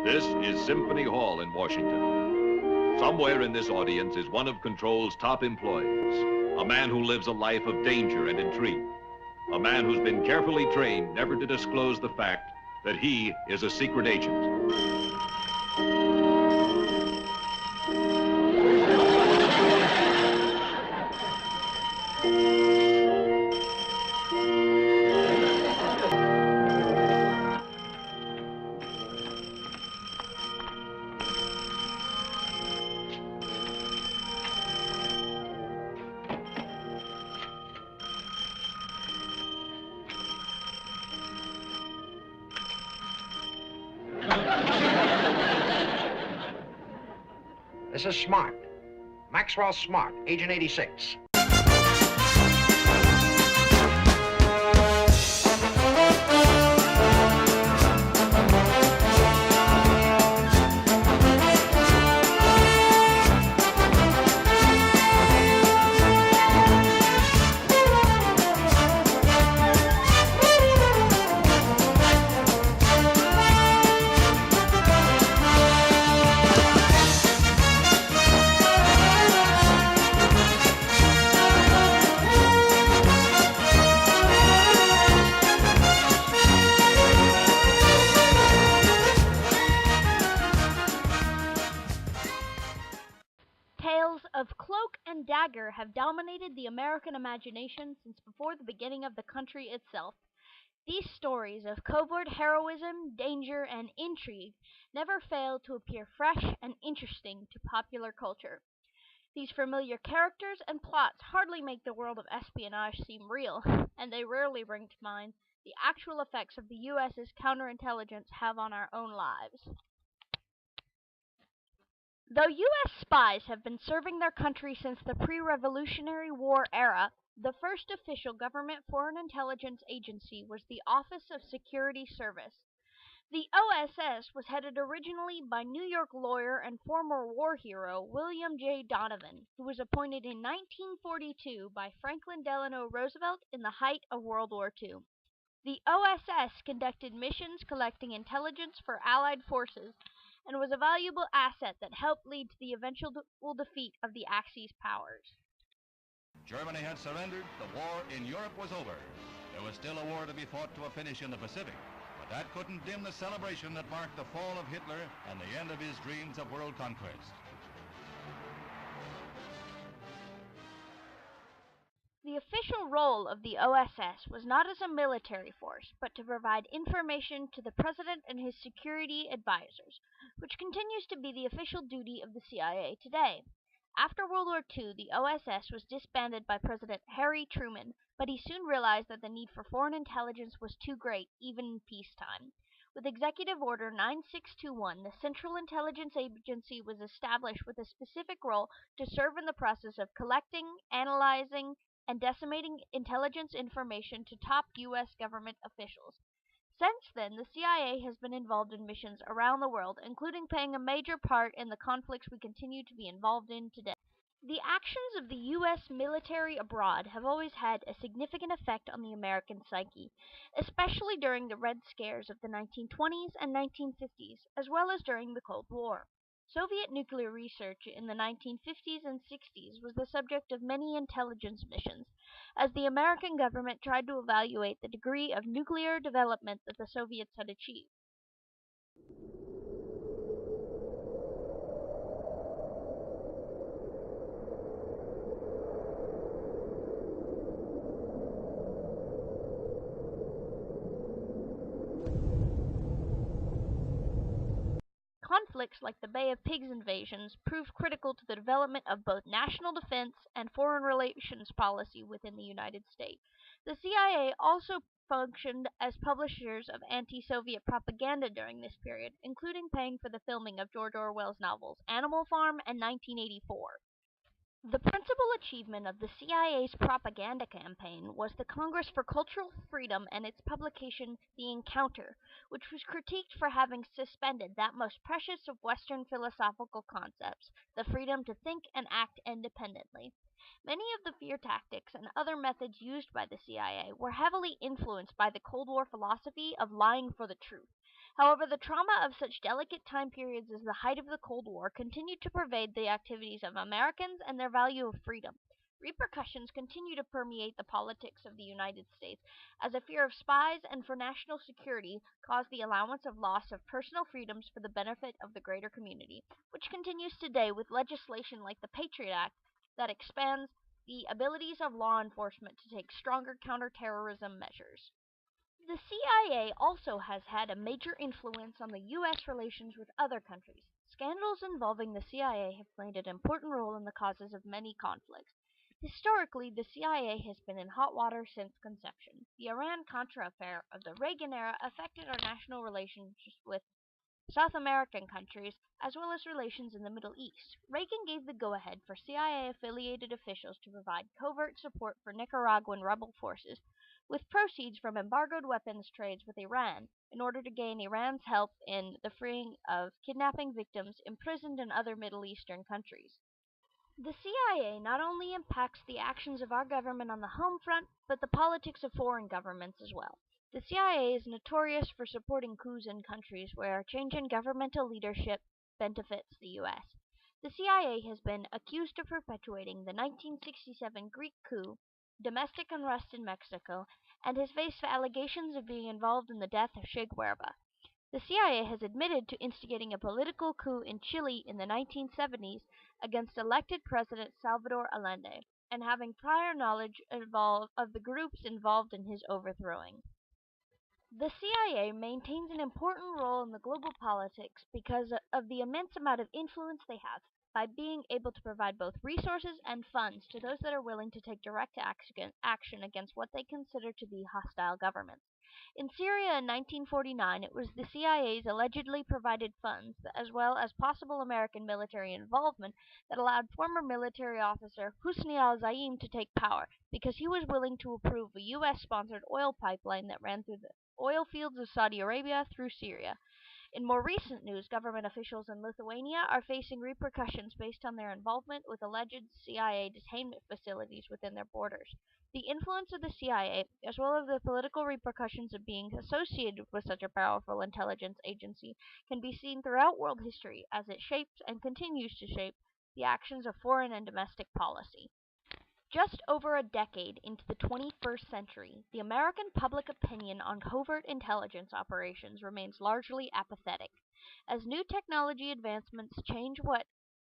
This is Symphony Hall in Washington. Somewhere in this audience is one of Control's top employees, a man who lives a life of danger and intrigue, a man who's been carefully trained never to disclose the fact that he is a secret agent. This is Smart. Maxwell Smart, Agent 86. Tales of cloak and dagger have dominated the American imagination since before the beginning of the country itself. These stories of covert heroism, danger, and intrigue never fail to appear fresh and interesting to popular culture. These familiar characters and plots hardly make the world of espionage seem real, and they rarely bring to mind the actual effects of the U.S.'s counterintelligence have on our own lives. Though U.S. spies have been serving their country since the pre-Revolutionary War era, the first official government foreign intelligence agency was the Office of Security Service. The OSS was headed originally by New York lawyer and former war hero William J. Donovan, who was appointed in 1942 by Franklin Delano Roosevelt in the height of World War II. The OSS conducted missions collecting intelligence for Allied forces and was a valuable asset that helped lead to the eventual defeat of the Axis powers. Germany had surrendered, the war in Europe was over. There was still a war to be fought to a finish in the Pacific, but that couldn't dim the celebration that marked the fall of Hitler and the end of his dreams of world conquest. The official role of the OSS was not as a military force, but to provide information to the President and his security advisors, which continues to be the official duty of the CIA today. After World War II, the OSS was disbanded by President Harry Truman, but he soon realized that the need for foreign intelligence was too great, even in peacetime. With Executive Order 9621, the Central Intelligence Agency was established with a specific role to serve in the process of collecting, analyzing, and disseminating intelligence information to top U.S. government officials. Since then, the CIA has been involved in missions around the world, including playing a major part in the conflicts we continue to be involved in today. The actions of the U.S. military abroad have always had a significant effect on the American psyche, especially during the Red Scares of the 1920s and 1950s, as well as during the Cold War. Soviet nuclear research in the 1950s and 60s was the subject of many intelligence missions, as the American government tried to evaluate the degree of nuclear development that the Soviets had achieved. Conflicts like the Bay of Pigs invasions proved critical to the development of both national defense and foreign relations policy within the United States. The CIA also functioned as publishers of anti-Soviet propaganda during this period, including paying for the filming of George Orwell's novels Animal Farm and 1984. The principal achievement of the CIA's propaganda campaign was the Congress for Cultural Freedom and its publication The Encounter, which was critiqued for having suspended that most precious of Western philosophical concepts, the freedom to think and act independently. Many of the fear tactics and other methods used by the CIA were heavily influenced by the Cold War philosophy of lying for the truth. However, the trauma of such delicate time periods as the height of the Cold War continued to pervade the activities of Americans and their value of freedom. Repercussions continue to permeate the politics of the United States, as a fear of spies and for national security caused the allowance of loss of personal freedoms for the benefit of the greater community, which continues today with legislation like the Patriot Act that expands the abilities of law enforcement to take stronger counterterrorism measures. The CIA also has had a major influence on the U.S. relations with other countries. Scandals involving the CIA have played an important role in the causes of many conflicts. Historically, the CIA has been in hot water since conception. The Iran-Contra affair of the Reagan era affected our national relations with South American countries, as well as relations in the Middle East. Reagan gave the go-ahead for CIA-affiliated officials to provide covert support for Nicaraguan rebel forces, with proceeds from embargoed weapons trades with Iran, in order to gain Iran's help in the freeing of kidnapping victims imprisoned in other Middle Eastern countries. The CIA not only impacts the actions of our government on the home front, but the politics of foreign governments as well. The CIA is notorious for supporting coups in countries where a change in governmental leadership benefits the U.S. The CIA has been accused of perpetuating the 1967 Greek coup, domestic unrest in Mexico, and has faced allegations of being involved in the death of Che Guevara. The CIA has admitted to instigating a political coup in Chile in the 1970s against elected President Salvador Allende, and having prior knowledge of the groups involved in his overthrowing. The CIA maintains an important role in the global politics because of the immense amount of influence they have, by being able to provide both resources and funds to those that are willing to take direct action against what they consider to be hostile governments. In Syria in 1949, it was the CIA's allegedly provided funds, as well as possible American military involvement, that allowed former military officer Husni al-Zaim to take power, because he was willing to approve a U.S.-sponsored oil pipeline that ran through the oil fields of Saudi Arabia through Syria. In more recent news, government officials in Lithuania are facing repercussions based on their involvement with alleged CIA detainment facilities within their borders. The influence of the CIA, as well as the political repercussions of being associated with such a powerful intelligence agency, can be seen throughout world history as it shapes and continues to shape the actions of foreign and domestic policy. Just over a decade into the 21st century, the American public opinion on covert intelligence operations remains largely apathetic. As new technology advancements change what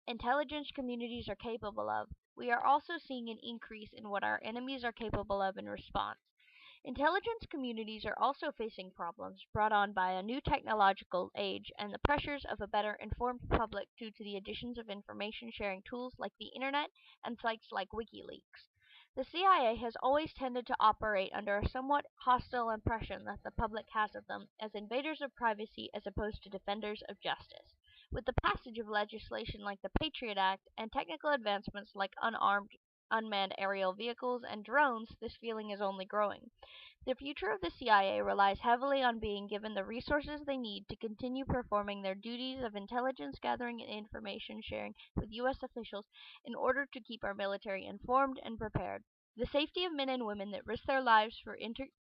intelligence communities are capable of, we are also seeing an increase in what our enemies are capable of in response. Intelligence communities are also facing problems brought on by a new technological age and the pressures of a better informed public due to the additions of information sharing tools like the Internet and sites like WikiLeaks. The CIA has always tended to operate under a somewhat hostile impression that the public has of them as invaders of privacy as opposed to defenders of justice. With the passage of legislation like the Patriot Act and technical advancements like unmanned aerial vehicles and drones, this feeling is only growing. The future of the CIA relies heavily on being given the resources they need to continue performing their duties of intelligence gathering and information sharing with U.S. officials in order to keep our military informed and prepared. The safety of men and women that risk their lives for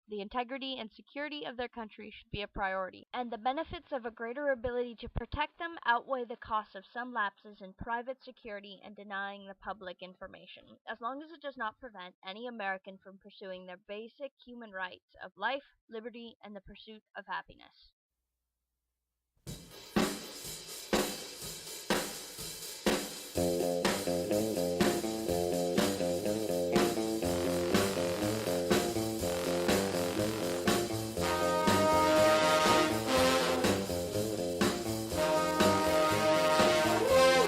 the integrity and security of their country should be a priority, and the benefits of a greater ability to protect them outweigh the costs of some lapses in private security and denying the public information, as long as it does not prevent any American from pursuing their basic human rights of life, liberty, and the pursuit of happiness.